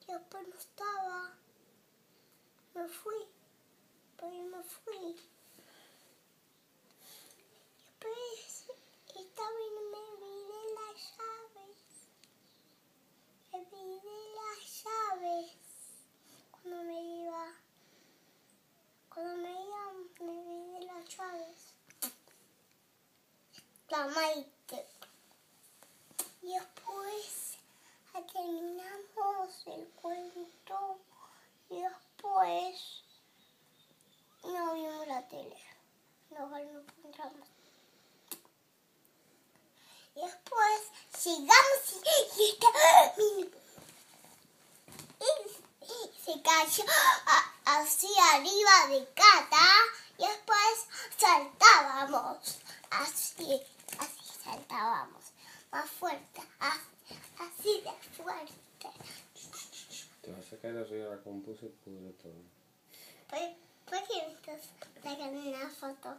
Y después no estaba. Me fui. Pero me fui. Después estaba y me olvidé las llaves. Me olvidé las llaves. Cuando me iba, me olvidé las llaves. La Maite. Y después terminamos el cuento. Y después no vimos la tele. No encontramos. Y después llegamos y se cayó hacia arriba de Cata. Y después saltábamos. Así saltábamos. Más fuerte. Así de fuerte. Te vas a caer arriba de la compu y se pudre todo. ¿Por qué me estás sacando una foto?